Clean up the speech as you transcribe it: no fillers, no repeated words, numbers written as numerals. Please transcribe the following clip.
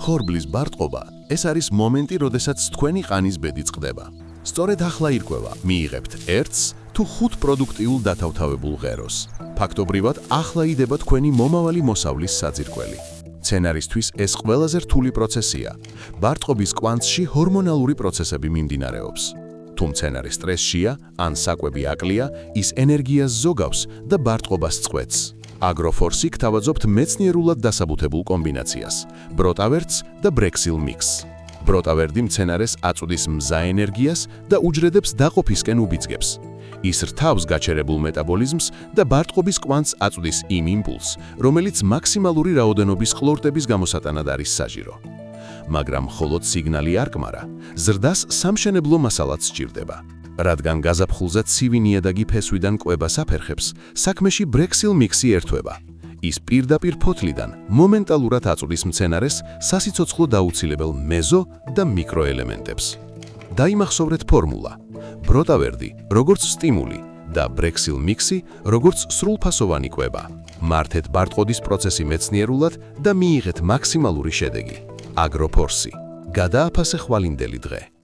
ხორბლის ბარტყობა ეს არის მომენტი, როდესაც თქვენი ყანის ბედი წყდება. სწორედ ახლა ირკვევა, მიიღებთ 1 თუ 5 პროდუქტიულ დათავთავებულ ღეროს. ფაქტობრივად, ახლა იდება თქვენი მომავალი მოსავლის საძირკველი. მცენარისთვის ეს ყველაზე რთული პროცესია. ბარტყობის კვანძში ჰორმონალური პროცესები მიმდინარეობს. თუ მცენარე სტრესშია, ან საკვები აკლია, ის ენერგიას ზოგავს და ბარტყობას წყვეტს. აგროფორსი გთავაზობთ მეცნიერულად დასაბუთებულ კომბინაციას, ბროტავერტს და ბრექსილ მიქსს. ბროტავერტი მცენარეს აწვდის მზა ენერგიას და უჯრედებს დაყოფისკენ უბიძგებს. ის რთავს გაჩერებულ მეტაბოლიზმს და ბარტყობის კვანძს აწვდის იმ იმპულსს, რომელიც მაქსიმალური რაოდენობის ყლორტების გამოსატანად არის საჭირო. მაგრამ მხოლოდ სიგნალი არ კმარა, ზრდას სამშენებლო მასალაც სჭირდება. რადგან გაზაფხულზე ცივი ნიადაგი ფესვიდან კვებას აფერხებს, საქმეში ბრექსილ მიქსი ერთვება. ის პირდაპირ ფოთლიდან მომენტალურად აწვდის მცენარეს სასიცოცხლო დაუცილებელ მეზო და მიკროელემენტებს. დაიმახსოვრეთ ფორმულა: ბროტავერტი როგორც სტიმული და ბრექსილ მიქსი როგორც სრულფასოვანი კვება. მართეთ ბარტყობის პროცესი მეცნიერულად და მიიღეთ მაქსიმალური შედეგი. აგროფორსი. გადააფასე ხვალინდელი დღე.